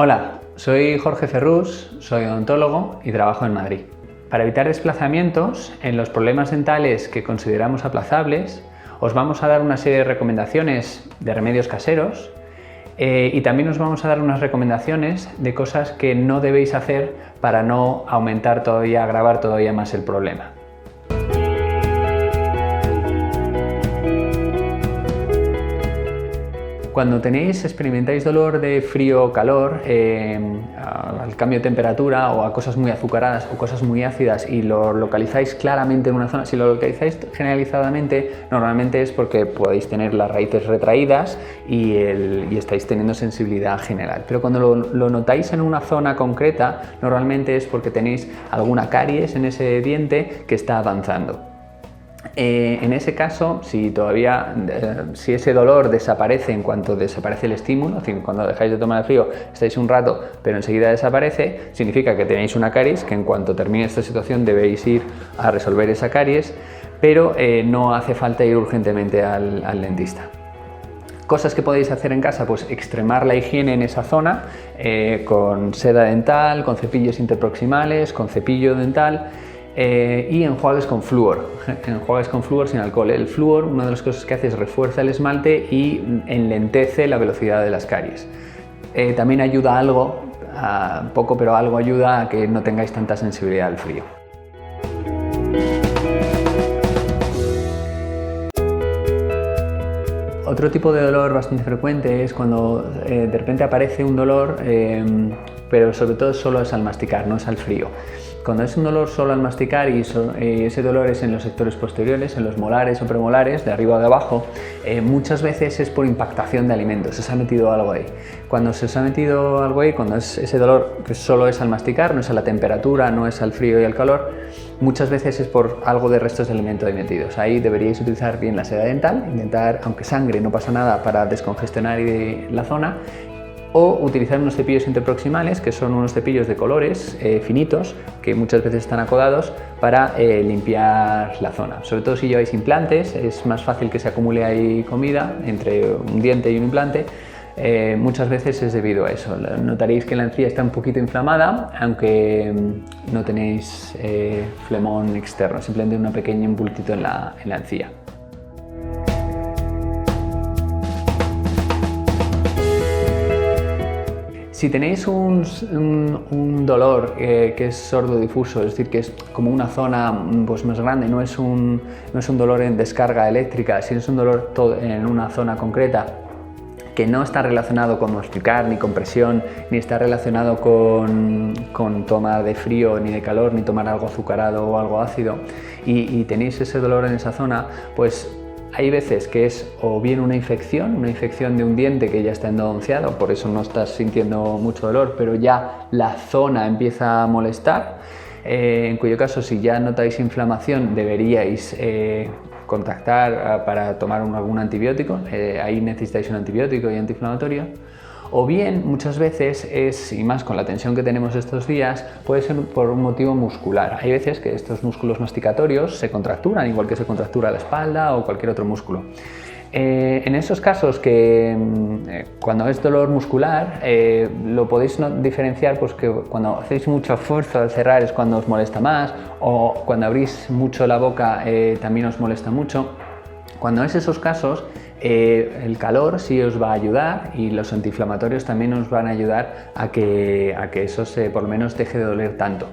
Hola, soy Jorge Ferrús, soy odontólogo y trabajo en Madrid. Para evitar desplazamientos en los problemas dentales que consideramos aplazables, os vamos a dar una serie de recomendaciones de remedios caseros y también os vamos a dar unas recomendaciones de cosas que no debéis hacer para no agravar todavía más el problema. Cuando experimentáis dolor de frío o calor, al cambio de temperatura o a cosas muy azucaradas o cosas muy ácidas y lo localizáis claramente en una zona, si lo localizáis generalizadamente, normalmente es porque podéis tener las raíces retraídas y estáis teniendo sensibilidad general. Pero cuando lo notáis en una zona concreta, normalmente es porque tenéis alguna caries en ese diente que está avanzando. En ese caso, si ese dolor desaparece en cuanto desaparece el estímulo, es decir, cuando dejáis de tomar el frío estáis un rato pero enseguida desaparece, significa que tenéis una caries, que en cuanto termine esta situación debéis ir a resolver esa caries, pero no hace falta ir urgentemente al dentista. Cosas que podéis hacer en casa, pues extremar la higiene en esa zona con seda dental, con cepillos interproximales, con cepillo dental. Y enjuagues con flúor, sin alcohol. El flúor, una de las cosas que hace es refuerza el esmalte y enlentece la velocidad de las caries. También ayuda algo, poco pero algo ayuda a que no tengáis tanta sensibilidad al frío. Otro tipo de dolor bastante frecuente es cuando de repente aparece un dolor, pero sobre todo solo es al masticar, no es al frío. Cuando es un dolor solo al masticar y ese dolor es en los sectores posteriores, en los molares o premolares, de arriba o de abajo, muchas veces es por impactación de alimentos, se os ha metido algo ahí. Cuando se os ha metido algo ahí, cuando es ese dolor que solo es al masticar, no es a la temperatura, no es al frío y al calor, muchas veces es por algo de restos de alimento ahí metidos. Ahí deberíais utilizar bien la seda dental, intentar, aunque sangre, no pasa nada, para descongestionar la zona, o utilizar unos cepillos interproximales, que son unos cepillos de colores finitos, que muchas veces están acodados para limpiar la zona. Sobre todo si lleváis implantes, es más fácil que se acumule ahí comida entre un diente y un implante. Muchas veces es debido a eso. Notaréis que la encía está un poquito inflamada, aunque no tenéis flemón externo, simplemente un pequeño impultito en la encía. Si tenéis un dolor que es sordo difuso, es decir, que es como una zona pues, más grande, no es un dolor en descarga eléctrica, si es un dolor en una zona concreta, que no está relacionado con masticar, ni con presión, ni está relacionado con tomar de frío, ni de calor, ni tomar algo azucarado o algo ácido, y tenéis ese dolor en esa zona, pues hay veces que es o bien una infección de un diente que ya está endodonciado, por eso no estás sintiendo mucho dolor, pero ya la zona empieza a molestar, en cuyo caso, si ya notáis inflamación, deberíais contactar para tomar algún antibiótico, ahí necesitáis un antibiótico y antiinflamatorio. O bien, muchas veces y más con la tensión que tenemos estos días, puede ser por un motivo muscular. Hay veces que estos músculos masticatorios se contracturan, igual que se contractura la espalda o cualquier otro músculo. En esos casos cuando es dolor muscular, lo podéis diferenciar pues que cuando hacéis mucho esfuerzo al cerrar es cuando os molesta más, o cuando abrís mucho la boca también os molesta mucho. Cuando es esos casos, el calor sí os va a ayudar y los antiinflamatorios también os van a ayudar a que eso por lo menos deje de doler tanto.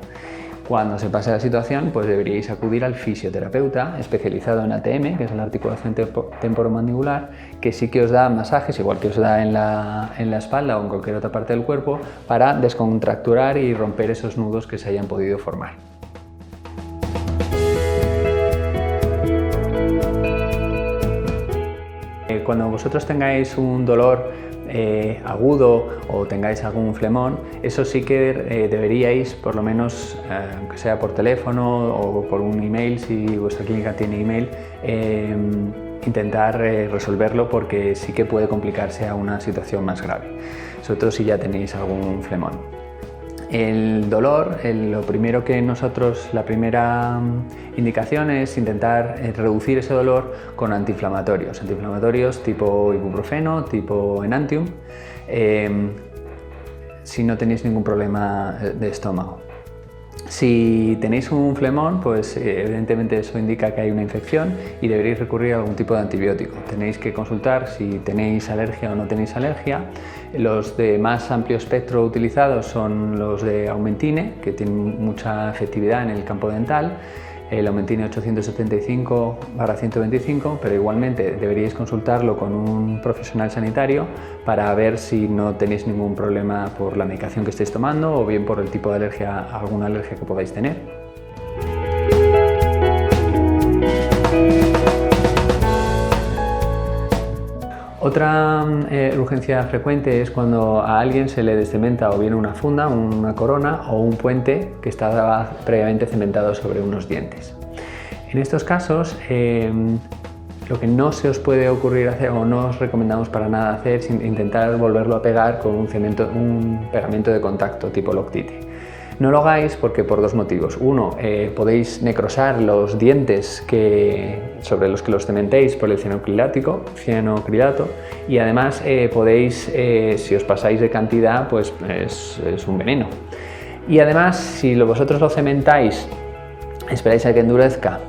Cuando se pase la situación, pues deberíais acudir al fisioterapeuta especializado en ATM, que es la articulación temporomandibular, que sí que os da masajes, igual que os da en la espalda o en cualquier otra parte del cuerpo, para descontracturar y romper esos nudos que se hayan podido formar. Cuando vosotros tengáis un dolor agudo o tengáis algún flemón, eso sí que deberíais, por lo menos, aunque sea por teléfono o por un email, si vuestra clínica tiene email, intentar resolverlo, porque sí que puede complicarse a una situación más grave, sobre todo si ya tenéis algún flemón. El dolor, la primera indicación es intentar reducir ese dolor con antiinflamatorios tipo ibuprofeno, tipo Enantium. si no tenéis ningún problema de estómago. Si tenéis un flemón, pues evidentemente eso indica que hay una infección y deberéis recurrir a algún tipo de antibiótico. Tenéis que consultar si tenéis alergia o no tenéis alergia. Los de más amplio espectro utilizados son los de Aumentine, que tienen mucha efectividad en el campo dental. El Aumentine 875/125, pero igualmente deberíais consultarlo con un profesional sanitario para ver si no tenéis ningún problema por la medicación que estéis tomando o bien por el tipo de alergia, alguna alergia que podáis tener. Otra urgencia frecuente es cuando a alguien se le descementa o bien una funda, una corona o un puente que estaba previamente cementado sobre unos dientes. En estos casos, lo que no se os puede ocurrir hacer o no os recomendamos para nada hacer es intentar volverlo a pegar con un pegamento de contacto tipo Loctite. No lo hagáis porque por dos motivos. Uno, podéis necrosar los dientes sobre los que los cementéis por el cianocrilato y además podéis, si os pasáis de cantidad, pues es un veneno. Y además, si vosotros lo cementáis, esperáis a que endurezca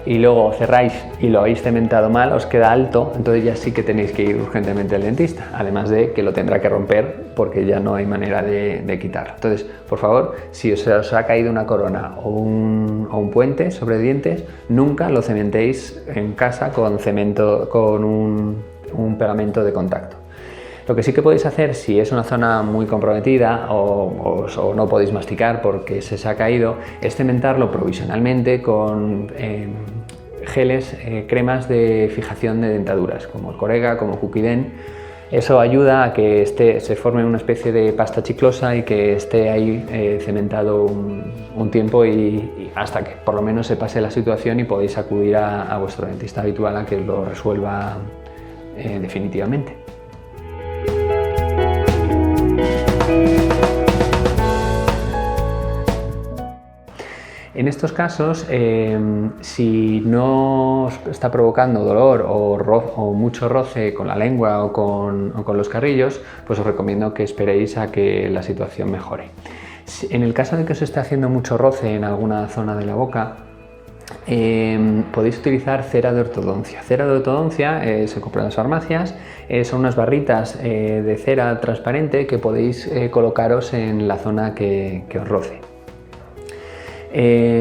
y luego cerráis y lo habéis cementado mal, os queda alto, entonces ya sí que tenéis que ir urgentemente al dentista, además de que lo tendrá que romper porque ya no hay manera de quitarlo. Entonces, por favor, si os ha caído una corona o un puente sobre dientes, nunca lo cementéis en casa con cemento, con un pegamento de contacto. Lo que sí que podéis hacer, si es una zona muy comprometida o no podéis masticar porque se ha caído, es cementarlo provisionalmente con geles, cremas de fijación de dentaduras, como el Corega, como Cookie-Den. Eso ayuda a que se forme una especie de pasta chiclosa y que esté ahí cementado un tiempo y hasta que por lo menos se pase la situación y podéis acudir a vuestro dentista habitual a que lo resuelva definitivamente. En estos casos, si no os está provocando dolor o mucho roce con la lengua o con los carrillos, pues os recomiendo que esperéis a que la situación mejore. En el caso de que os esté haciendo mucho roce en alguna zona de la boca, podéis utilizar cera de ortodoncia. Cera de ortodoncia se compra en las farmacias, son unas barritas de cera transparente que podéis colocaros en la zona que os roce.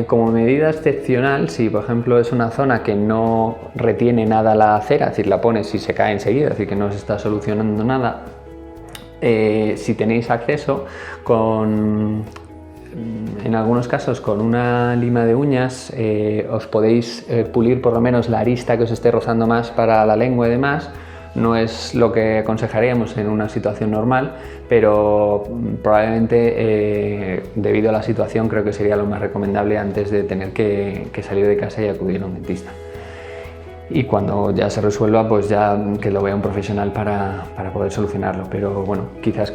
Como medida excepcional, si por ejemplo es una zona que no retiene nada la cera, es decir, la pones y se cae enseguida, es decir, que no se está solucionando nada, si tenéis acceso, en algunos casos con una lima de uñas os podéis pulir por lo menos la arista que os esté rozando más para la lengua y demás. No es lo que aconsejaríamos en una situación normal, pero probablemente debido a la situación creo que sería lo más recomendable antes de tener que salir de casa y acudir a un dentista. Y cuando ya se resuelva, pues ya que lo vea un profesional para poder solucionarlo. Pero bueno, quizás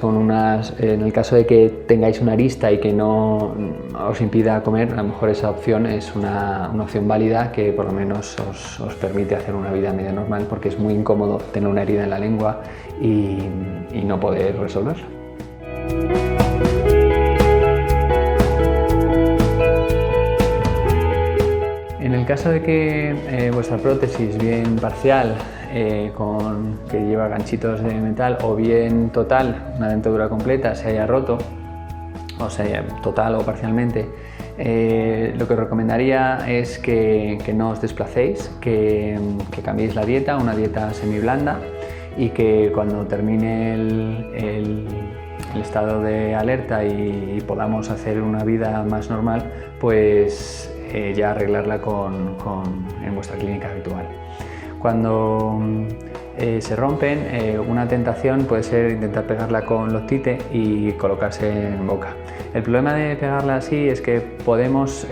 en el caso de que tengáis una arista y que no os impida comer, a lo mejor esa opción es una opción válida que por lo menos os permite hacer una vida medio normal, porque es muy incómodo tener una herida en la lengua y no poder resolverla. En el caso de que vuestra prótesis, bien parcial, que lleva ganchitos de metal, o bien total, una dentadura completa, se haya roto, o sea, total o parcialmente, lo que os recomendaría es que no os desplacéis, que cambiéis la dieta, una dieta semiblanda, y que cuando termine el estado de alerta y podamos hacer una vida más normal, pues ya arreglarla en vuestra clínica habitual. Cuando se rompen, una tentación puede ser intentar pegarla con Loctite y colocarse en boca. El problema de pegarla así es que podemos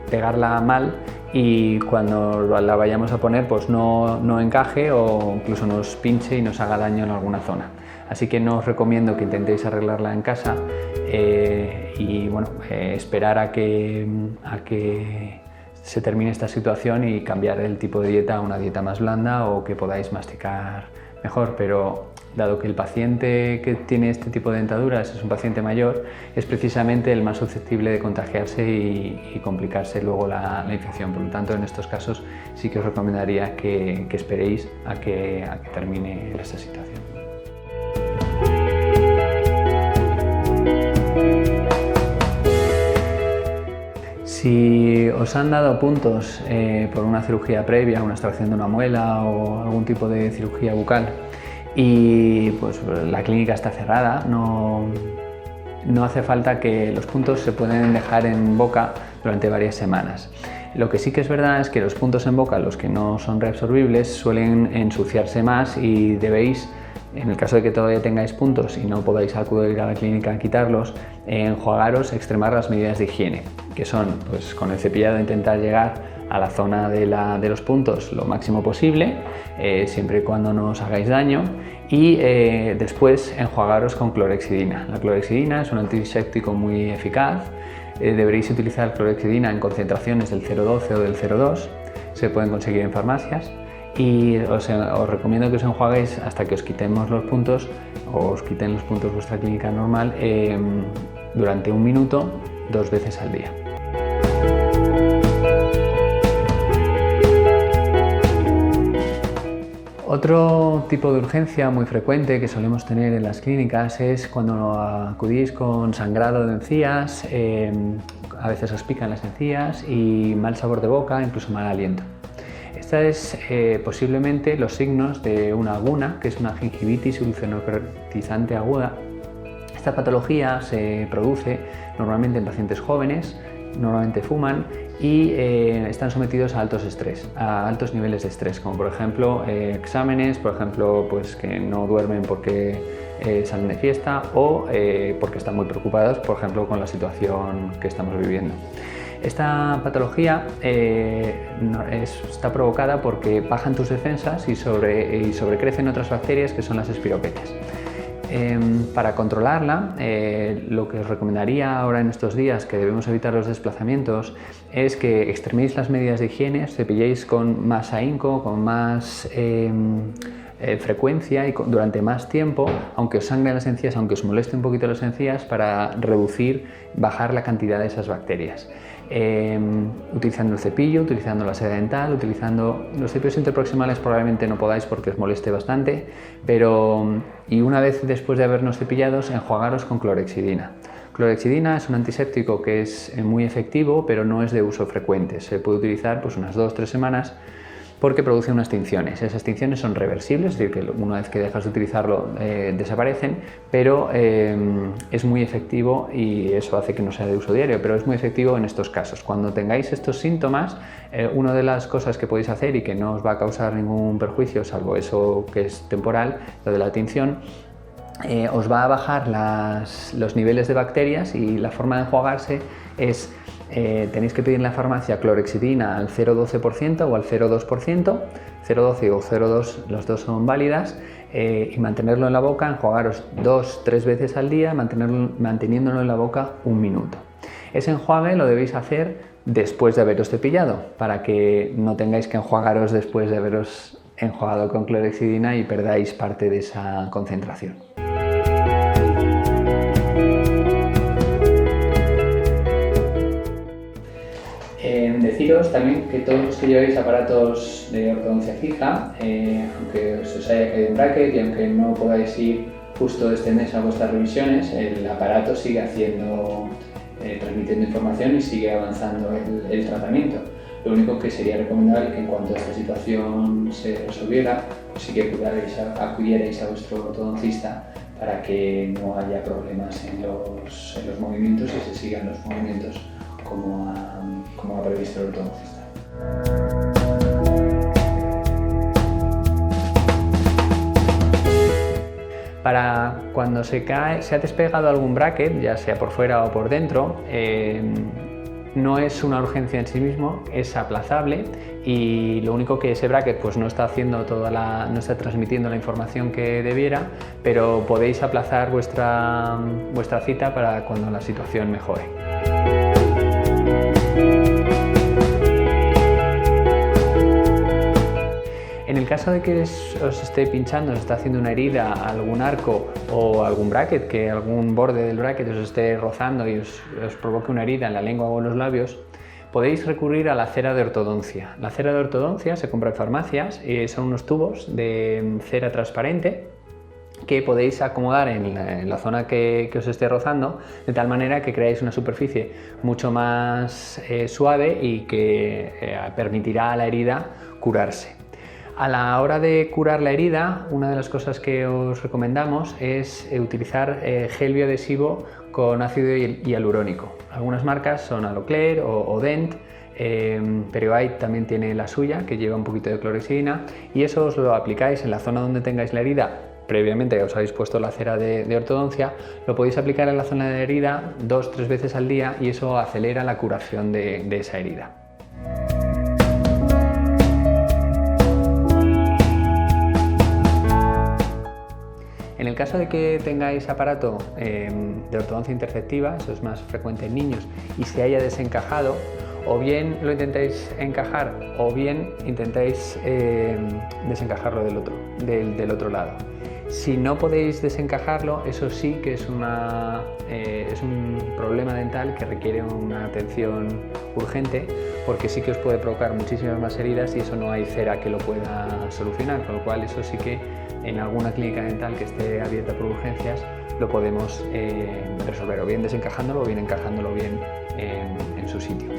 pegarla mal y cuando la vayamos a poner pues no encaje o incluso nos pinche y nos haga daño en alguna zona. Así que no os recomiendo que intentéis arreglarla en casa y bueno, esperar a que se termine esta situación y cambiar el tipo de dieta a una dieta más blanda o que podáis masticar mejor, pero dado que el paciente que tiene este tipo de dentaduras es un paciente mayor, es precisamente el más susceptible de contagiarse y complicarse luego la infección. Por lo tanto, en estos casos sí que os recomendaría que esperéis a que termine esta situación. Si os han dado puntos por una cirugía previa, una extracción de una muela o algún tipo de cirugía bucal y pues la clínica está cerrada, no hace falta que los puntos se pueden dejar en boca durante varias semanas. Lo que sí que es verdad es que los puntos en boca, los que no son reabsorbibles, suelen ensuciarse más y debéis, en el caso de que todavía tengáis puntos y no podáis acudir a la clínica a quitarlos, enjuagaros, extremar las medidas de higiene, que son, pues, con el cepillado intentar llegar a la zona de los puntos lo máximo posible, siempre y cuando no os hagáis daño, y después enjuagaros con clorhexidina. La clorhexidina es un antiséptico muy eficaz. Deberéis utilizar clorhexidina en concentraciones del 0,12 o del 0,2, se pueden conseguir en farmacias. Y os recomiendo que os enjuaguéis hasta que os quitemos los puntos o os quiten los puntos vuestra clínica normal durante 1 minuto 2 veces al día. Otro tipo de urgencia muy frecuente que solemos tener en las clínicas es cuando acudís con sangrado de encías, a veces os pican las encías y mal sabor de boca, incluso mal aliento. Esta es posiblemente los signos de una aguna, que es una gingivitis ulceronecrotizante aguda. Esta patología se produce normalmente en pacientes jóvenes, normalmente fuman y están sometidos a altos estrés, a altos niveles de estrés, como por ejemplo exámenes, por ejemplo, pues que no duermen porque salen de fiesta o porque están muy preocupados, por ejemplo, con la situación que estamos viviendo. Esta patología está provocada porque bajan tus defensas y sobrecrecen otras bacterias que son las espiroquetas. Para controlarla, lo que os recomendaría ahora en estos días, que debemos evitar los desplazamientos, es que extreméis las medidas de higiene, os cepilléis con más ahínco, con más frecuencia y durante más tiempo, aunque os sangren las encías, aunque os moleste un poquito las encías, para bajar la cantidad de esas bacterias. Utilizando el cepillo, utilizando la seda dental, utilizando los cepillos interproximales probablemente no podáis porque os moleste bastante, y una vez después de habernos cepillados, enjuagaros con clorhexidina. Clorhexidina es un antiséptico que es muy efectivo, pero no es de uso frecuente. Se puede utilizar pues unas 2-3 semanas porque produce unas tinciones. Esas tinciones son reversibles, es decir, que una vez que dejas de utilizarlo desaparecen, pero es muy efectivo y eso hace que no sea de uso diario, pero es muy efectivo en estos casos. Cuando tengáis estos síntomas, una de las cosas que podéis hacer y que no os va a causar ningún perjuicio, salvo eso que es temporal, lo de la tinción, os va a bajar los niveles de bacterias y la forma de enjuagarse es tenéis que pedir en la farmacia clorhexidina al 0,12% o al 0,2%, 0,12 o 0,2, los dos son válidas, y mantenerlo en la boca, enjuagaros 2-3 veces al día, manteniéndolo en la boca 1 minuto. Ese enjuague lo debéis hacer después de haberos cepillado, para que no tengáis que enjuagaros después de haberos enjuagado con clorhexidina y perdáis parte de esa concentración. Deciros también que todos los que lleváis aparatos de ortodoncia fija, aunque os haya caído un bracket y aunque no podáis ir justo este mes a vuestras revisiones, el aparato sigue transmitiendo información y sigue avanzando el tratamiento. Lo único que sería recomendable que en cuanto esta situación se resolviera, pues sí que acudierais a vuestro ortodoncista para que no haya problemas en los movimientos y se sigan los movimientos como ha previsto el ortodoncista. Para cuando se ha despegado algún bracket, ya sea por fuera o por dentro, no es una urgencia en sí mismo, es aplazable y lo único que ese bracket pues no está haciendo no está transmitiendo la información que debiera, pero podéis aplazar vuestra cita para cuando la situación mejore. En el caso de que os esté pinchando, os está haciendo una herida a algún arco o algún bracket, que algún borde del bracket os esté rozando y os provoque una herida en la lengua o en los labios, podéis recurrir a la cera de ortodoncia. La cera de ortodoncia se compra en farmacias y son unos tubos de cera transparente que podéis acomodar en la zona que os esté rozando, de tal manera que creáis una superficie mucho más suave y que permitirá a la herida curarse. A la hora de curar la herida, una de las cosas que os recomendamos es utilizar gel bioadhesivo con ácido hialurónico. Algunas marcas son Aloclair o Dent, pero también tiene la suya, que lleva un poquito de clorexidina, y eso os lo aplicáis en la zona donde tengáis la herida. Previamente que os habéis puesto la cera de ortodoncia, lo podéis aplicar en la zona de la herida 2-3 veces al día y eso acelera la curación de esa herida. En el caso de que tengáis aparato de ortodoncia interceptiva, eso es más frecuente en niños, y se haya desencajado, o bien lo intentáis encajar o bien intentáis desencajarlo del otro lado. Si no podéis desencajarlo, eso sí que es un problema dental que requiere una atención urgente, porque sí que os puede provocar muchísimas más heridas y eso no hay cera que lo pueda solucionar, con lo cual eso sí que en alguna clínica dental que esté abierta por urgencias lo podemos resolver, o bien desencajándolo o bien encajándolo bien en su sitio.